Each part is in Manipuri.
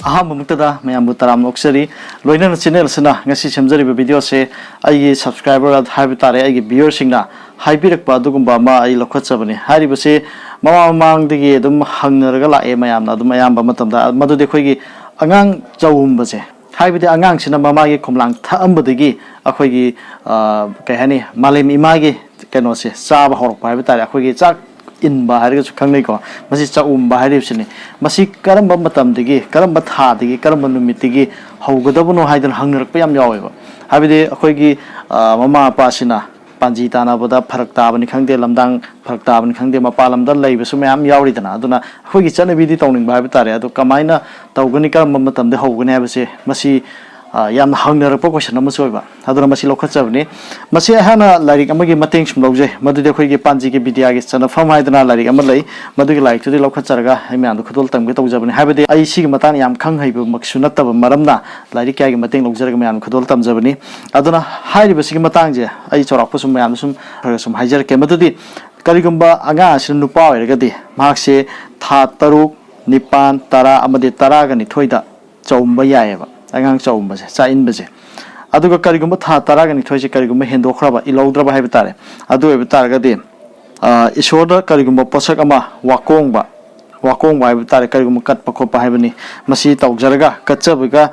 Ahamuktada, Mayambu Taram Luxury, Loina Channel Sina, Nasi Semzari video say, I subscriber at Habitare, I beer singna, Hyperic Padugumba, I Lokotsabani, Haribase, Mama Mang the Gedum, Hangaragala, Mayam, Mayamba Matamda, Madu de Quigi, Angang Chak-Umba. Hybrid Angang Sinama Kumlang, Tambadigi, Akogi, Kahani, Malim Imagi, Canose, Saba Hor, Habitare, Akogi, Chak-Inba, Harris Kaniko, Masi Chak-Umba, Haripsini, Masi Karamba Matamdigi, Karamba Tadigi, Karamba Mitigi, Hogodabuno Hydra Hunger Piam Yawa. Habide Akogi, Mama Pasina, Panji Tana Boda, Paraktaban Kangde Lamdang, Paraktaban Kangde Mapalam, the labor, so Mam Yauritana, Duna, Hogi Chanabidi Toning by Habitare, to Kamina, Taugunica Mamatam, the Hogan Abasi, Masi. Yam hunger proportion of Masoba. Hadra Masi Lokasavni. Masia Hana, like Amagi Matings from Loge, Madu de Quigi Panji Bidiagis, and a farm Hydra like Amalay, Madu like to the Lokasaraga, I mean, the Kutul with Ozab and Habit. I see Mataniam Kanghabu, Maxunata, Maramna, like Mating Logzergam, Kutul Tamzabani. Adona, highly Basimatanga, I saw Posum Yansum, some Hijack Matudi, Karigumba, Agash, and Nupa, Regadi, Maxi, Tataru, Nipan, Tara, Amadi Taragani, Toida, Chak-Umba Yava. Angang Chak-Umba, Chak-Inba. Aduga Karigumba Taragani Toy Karigumba Hindokraba, Ilodra Habitare. Adu Targadi. Ishoda Karigumba Posakama, Wakongba, Habitare Karigum Kat Pakopa Habani, Masi Tauxaraga, Katsabiga,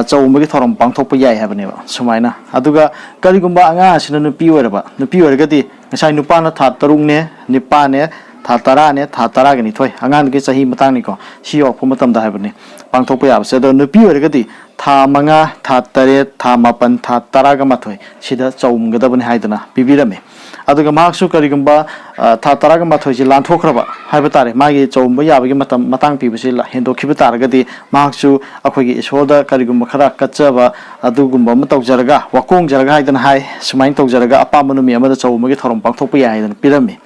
Chak-Umba Toram Pangtopa Yai Habaneva, Sumaina. Aduga Karigumba Angas in the Piwerba, the Piwergadi, Masai Nupana Tatarune, Nipane. Tatarane, Tataragani toy, Angan gets a himatanico, she or Pumatam the Habani, Pantopia said on the Purgati, Tamanga, Tatare, Tamapan, Tataragamatoy, she does Chak-Umba Gadaban Hydana, Bibirame. Adugamaksu Karigumba, Tataragamato, Lantokraba, Habitare, Magi, Chak-Umba Yabimatam, Matang Pibusilla, Hendo Kibitaragadi, Maksu, Akogi, Ishoda, Karigumba Kara, Katsava, Adugumba, Matokjaraga, Wakong Jaraga and High, Sumainto Jaraga, Apamanumi, Mother Chak-Umba Toram Pantopia and Pirami.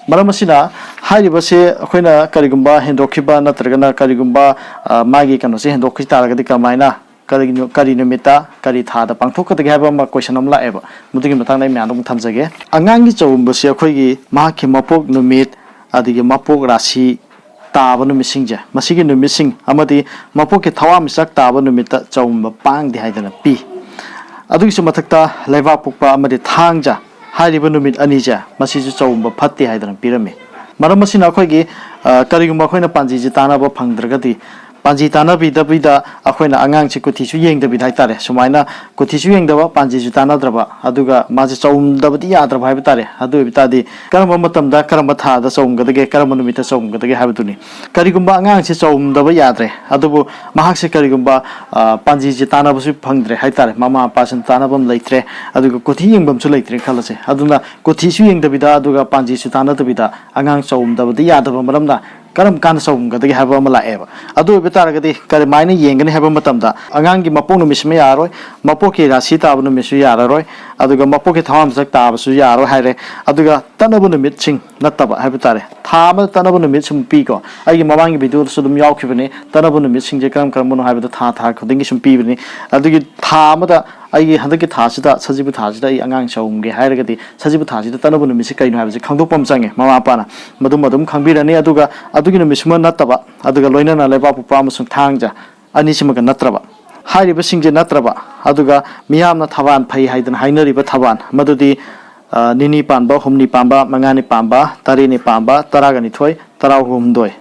Maramasina, Haibase, Aquina, Karigumba, Hendokiba, Natragana, Karigumba, Magi Canosi, Hendokita, Gadicamina, Karinumita, Karita, the Pantoka, the Gabama, question of Laeva, Mutim Matana, Manum Tanzage, Angangi Chak-Umba, Kogi, Maki Mapok, Numit, Adi Mapok Rasi, Tavanu Missinja, Masigin missing, Amadi, Mapoke Tawam Sak Tavanumita, Chak-Umba, Bang, the Hidden P. Aduxumatakta, Leva Pupa, Amadi Tanga. High Numit Anija, Masisu Chak-Umba Patti Hydran Pyramid. Maramasina Kogi, Karigumba Panji Tana Pandragati, Panji Tana Bida, Aquina Angang Kuthi Yeng the Biditare, Sumaina, Kuthi Yeng the Panji Tana Draba, Aduga, Mazis the Yadra Habitare, Adu Bitadi, Karamatam da Karamata, the song, the Karamanumita song, the Habituni. Karigumba Angang Chak-Umba the Yadre, Adubu, Mahasi Karigumba, Panji Tana was Pangre, Hitare, Mama Passion Tanabum Latre, Aduga Kuthi Yeng to Latre Kalase, Aduna, Kuthi Yeng the Bida, Aduga Panji Tana the Bida, Angang Chak-Umba the Yadra Maramda. Karam kan song gadi have a mala eva. Adu betaragadi, Karimani Yengan have a matamda. Angangi Mapono Mismayaro, Mapoki Rasita Abunu Misuyaro, Aduga Mapoki Homs like Tabasuyaro Hare, Aduga Tanabunu Mitching, Nataba Habitare, Tama Tanabunu Mitchum Pico, I Mamangi Bidu Sudum Yokivani, Tanabunu Mitching Jakam Karamuno have the Tata, Kodingishum Pivani, Adugi Tamada. I had the Tasita, Sajibutaja, Angang Chak-Umba, Hiragati, Sajibutaja, Tanabun Misica, you have the Kangopom Sang, Mamapana, Madumadum, Kambira, Aduga, Adugin Misma Nataba, Aduga Loina, Levapu Pramus and Tanga, Anishimaka Natraba, High Riversing Natraba, Aduga, Miyam Natavan, Pay Hiden, Hinari Batavan, Madudi, Nini Pamba, Humni Pamba, Mangani Pamba, Tarini Pamba, Taragani Toy, Tarahum Doi.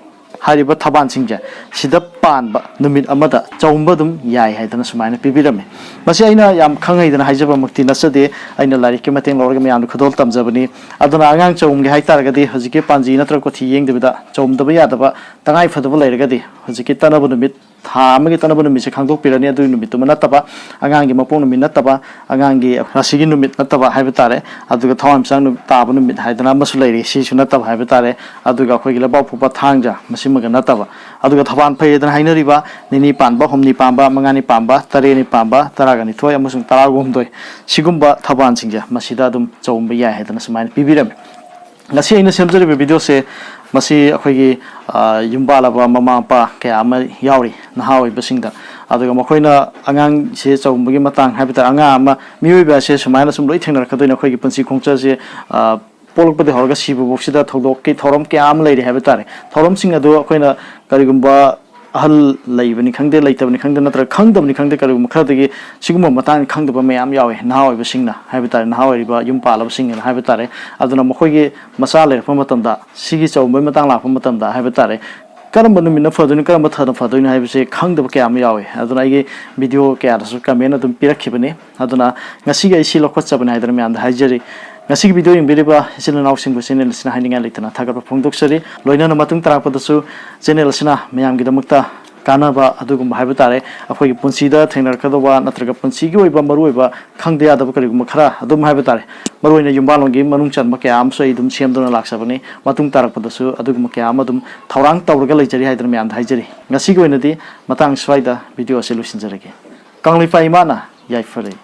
Hariba Taban Singja, Sida Panba, Numit Amada, Chak-Umba Yai Hydana Sumana Pibirame. Masina Yam Kangai than Hijaba Mutina Sade, I know like Kimatin Lorgami and Kudol Tamzabani, Adona Angang Chak-Umba Hitaragadi, Hoziki Panji, Natrokoti Yeng the Vida, Chak-Umba Yadaba, Tangai for the Valeragadi, Hoziki Tanabunumit, Hamagi Tanabunumit, Kango Pirania doing Mitumanataba, Angangi Mapono Minataba, Angangi Rasiginumit Nataba Habitare, Aduga Tom Sang Tabunumit Hydana Masulari, Shishunataba Habitare, Aduga Quigla Pupa Tanga, Masimaganataba, Aduga Tavan Pay than Hinariba, Nini Pamba, Humni Pamba, Mangani Pamba, Tarini Pamba, Taragani Toy, Musum Taragum Doi, Sigumba Taban Sinja, Masidadum, Chak-Umba Yai Hydana Sumain Pibiram. Nasi in the same video say, Masi Akogi, Yumbalaba, Mama Pa, Kayama Yauri, Nahawi Basinda, Aduga Makoina, Angang, says Chak-Umba Matang, Habitat Angama, Miuba says, minus some rating or Katuna Kogi Pansi Kongchasi, Polk the Horga Shibu, Boxida, Todoki, Torom Kiam Lady Habitare, Torom Singado, Aquina, Karigumba. ahal laibani khangde laitabani khangde natra khangdabani khangde karugum khradagi siguma matang khangdaba mayam yawe nahawi basingna haibitare nahawi ba yum palaba singna haibitare aduna mokhogi masale pamatamda sigi chawmai matang la pamatamda haibitare karamba numina faduni karamba thana faduni haibise khangdaba kyam yawe aduna igi video kya rasu comment adum pirakhibani aduna ngasiga isi lokhotchabani haidar me anda haijari ngasi video yung biriba channel naw sing channel sina haninga leitana thagar phongdoksari loina na matung tarapadasu channel sina mayam gidamukta kanaba adugum haibitare akhoi punsida thengnar kadoba natraga punsigi oiba maru oiba khangde adaba karigum khara adum haibitare maruina yumbalongi manung chanma kya am so idum semdona laksabani matung tarapadasu adugum kya am adum thorang tawrga leijari haidar me anda haijari ngasi goinadi matang swaida video solution jarage kanglifai mana yaifare